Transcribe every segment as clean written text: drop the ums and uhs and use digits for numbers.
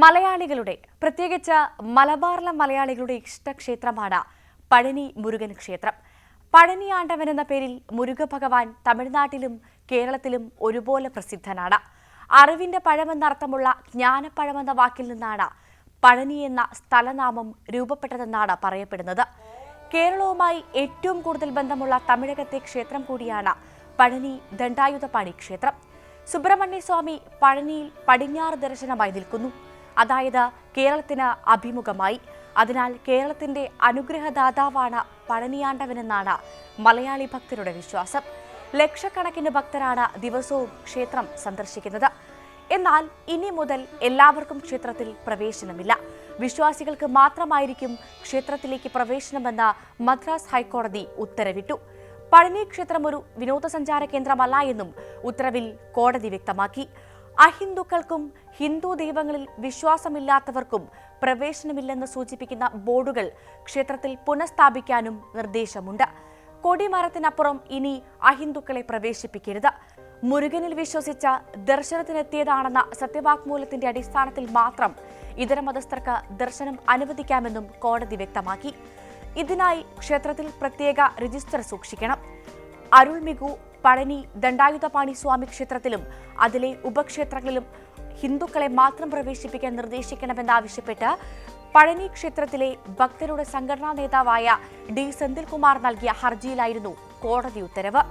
മലയാളികളുടെ പ്രത്യേകിച്ച് മലബാറിലെ മലയാളികളുടെ ഇഷ്ടക്ഷേത്രമാണ് പഴനി മുരുകൻ ക്ഷേത്രം. പഴനി ആണ്ടവൻ എന്ന പേരിൽ മുരുക ഭഗവാൻ തമിഴ്നാട്ടിലും കേരളത്തിലും ഒരുപോലെ പ്രസിദ്ധനാണ്. അറിവിന്റെ പഴമെന്നർത്ഥമുള്ള ജ്ഞാനപ്പഴമെന്ന വാക്കിൽ നിന്നാണ് പഴനി എന്ന സ്ഥലനാമം രൂപപ്പെട്ടതെന്നാണ് പറയപ്പെടുന്നത്. കേരളവുമായി ഏറ്റവും കൂടുതൽ ബന്ധമുള്ള തമിഴകത്തെ ക്ഷേത്രം കൂടിയാണ് പഴനി ദണ്ഡായുധപാണി ക്ഷേത്രം. സുബ്രഹ്മണ്യ സ്വാമി പഴനിയിൽ പടിഞ്ഞാറ് ദർശനമായി നിൽക്കുന്നു, അതായത് കേരളത്തിന് അഭിമുഖമായി. അതിനാൽ കേരളത്തിന്റെ അനുഗ്രഹദാതാവാണ് പഴനിയാണ്ടവനെന്നാണ് മലയാളി ഭക്തരുടെ വിശ്വാസം. ലക്ഷക്കണക്കിന് ഭക്തരാണ് ദിവസവും ക്ഷേത്രം സന്ദർശിക്കുന്നത്. എന്നാൽ ഇനി മുതൽ എല്ലാവർക്കും ക്ഷേത്രത്തിൽ പ്രവേശനമില്ല. വിശ്വാസികൾക്ക് മാത്രമായിരിക്കും ക്ഷേത്രത്തിലേക്ക് പ്രവേശനമെന്ന് മദ്രാസ് ഹൈക്കോടതി ഉത്തരവിട്ടു. പഴനി ക്ഷേത്രം ഒരു വിനോദസഞ്ചാര കേന്ദ്രമല്ല എന്നും ഉത്തരവിൽ കോടതി വ്യക്തമാക്കി. അഹിന്ദുക്കൾക്കും ഹിന്ദു ദൈവങ്ങളിൽ വിശ്വാസമില്ലാത്തവർക്കും പ്രവേശനമില്ലെന്ന് സൂചിപ്പിക്കുന്ന ബോർഡുകൾ ക്ഷേത്രത്തിൽ പുനഃസ്ഥാപിക്കാനും നിർദ്ദേശമുണ്ട്. കൊടിമരത്തിനപ്പുറം ഇനി അഹിന്ദുക്കളെ പ്രവേശിപ്പിക്കരുത്. മുരുകനിൽ വിശ്വസിച്ച ദർശനത്തിനെത്തിയതാണെന്ന സത്യവാങ്മൂലത്തിന്റെ അടിസ്ഥാനത്തിൽ മാത്രം ഇതര മതസ്ഥർക്ക് ദർശനം അനുവദിക്കാമെന്നും കോടതി വ്യക്തമാക്കി. ഇതിനായി ക്ഷേത്രത്തിൽ പ്രത്യേക രജിസ്റ്റർ സൂക്ഷിക്കണം. അരുൾമികു പഴനി ദണ്ഡായുധപാണി സ്വാമി ക്ഷേത്രത്തിലും അതിലെ ഉപക്ഷേത്രങ്ങളിലും ഹിന്ദുക്കളെ മാത്രം പ്രവേശിപ്പിക്കാൻ നിർദ്ദേശിക്കണമെന്നാവശ്യപ്പെട്ട് പഴനി ക്ഷേത്രത്തിലെ ഭക്തരുടെ സംഘടനാ നേതാവായ ഡി സെന്തിൽകുമാർ നൽകിയ ഹർജിയിലായിരുന്നു കോടതി ഉത്തരവ്.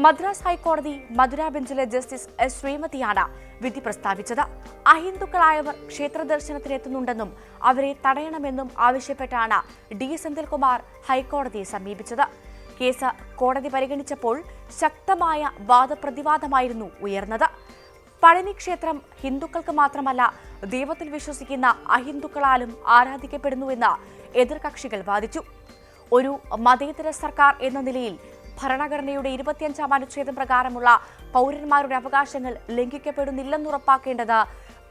മദ്രാസ് ഹൈക്കോടതി മധുര ബെഞ്ചിലെ ജസ്റ്റിസ് എസ് ശ്രീമതിയാണ് വിധി പ്രസ്താവിച്ചത്. അഹിന്ദുക്കളായവർ ക്ഷേത്ര ദർശനത്തിനെത്തുന്നുണ്ടെന്നും അവരെ തടയണമെന്നും ആവശ്യപ്പെട്ടാണ് ഡി സെന്തിൽകുമാർ ഹൈക്കോടതിയെ സമീപിച്ചത്. കേസ് കോടതി പരിഗണിച്ചപ്പോൾ ശക്തമായ വാദപ്രതിവാദമായിരുന്നു ഉയർന്നത്. പഴനി ക്ഷേത്രം ഹിന്ദുക്കൾക്ക് മാത്രമല്ല, ദൈവത്തിൽ വിശ്വസിക്കുന്ന അഹിന്ദുക്കളാലും ആരാധിക്കപ്പെടുന്നുവെന്ന് എതിർകക്ഷികൾ വാദിച്ചു. ഒരു മതേതര സർക്കാർ എന്ന നിലയിൽ ഭരണഘടനയുടെ 25-ാം അനുച്ഛേദം പ്രകാരമുള്ള പൗരന്മാരുടെ അവകാശങ്ങൾ ലംഘിക്കപ്പെടുന്നില്ലെന്നുറപ്പാക്കേണ്ടത്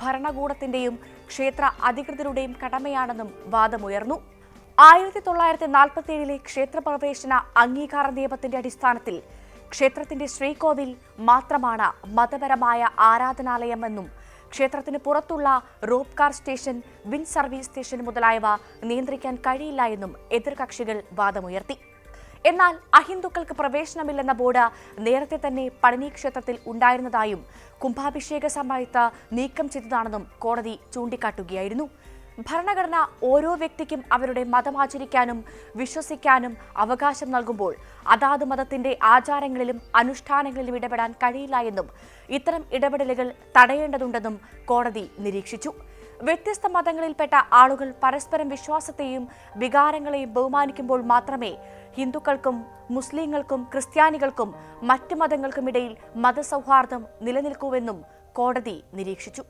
ഭരണകൂടത്തിന്റെയും ക്ഷേത്ര അധികൃതരുടെയും കടമയാണെന്നും വാദമുയർന്നു. 1947 ക്ഷേത്രപ്രവേശന അംഗീകാര നിയമത്തിന്റെ അടിസ്ഥാനത്തിൽ ക്ഷേത്രത്തിന്റെ ശ്രീകോവിൽ മാത്രമാണ് മതപരമായ ആരാധനാലയമെന്നും ക്ഷേത്രത്തിന് പുറത്തുള്ള rope car station, win service station മുതലായവ നിയന്ത്രിക്കാൻ കഴിയില്ല എന്നും എതിർകക്ഷികൾ വാദമുയർത്തി. എന്നാൽ അഹിന്ദുക്കൾക്ക് പ്രവേശനമില്ലെന്ന ബോർഡ് നേരത്തെ തന്നെ പഴനി ക്ഷേത്രത്തിൽ ഉണ്ടായിരുന്നതായും കുംഭാഭിഷേക സമയത്ത് നീക്കം ചെയ്തതാണെന്നും കോടതി ചൂണ്ടിക്കാട്ടുകയായിരുന്നു. ഭരണഘടന ഓരോ വ്യക്തിക്കും അവരുടെ മതം ആചരിക്കാനും വിശ്വസിക്കാനും അവകാശം നൽകുമ്പോൾ അതാത് മതത്തിന്റെ ആചാരങ്ങളിലും അനുഷ്ഠാനങ്ങളിലും ഇടപെടാൻ കഴിയില്ല എന്നും ഇത്തരം ഇടപെടലുകൾ തടയേണ്ടതുണ്ടെന്നും കോടതി നിരീക്ഷിച്ചു. വ്യത്യസ്ത മതങ്ങളിൽപ്പെട്ട ആളുകൾ പരസ്പരം വിശ്വാസത്തെയും വികാരങ്ങളെയും ബഹുമാനിക്കുമ്പോൾ മാത്രമേ ഹിന്ദുക്കൾക്കും മുസ്ലിങ്ങൾക്കും ക്രിസ്ത്യാനികൾക്കും മറ്റു മതങ്ങൾക്കുമിടയിൽ മതസൗഹാർദ്ദം നിലനിൽക്കൂവെന്നും കോടതി നിരീക്ഷിച്ചു.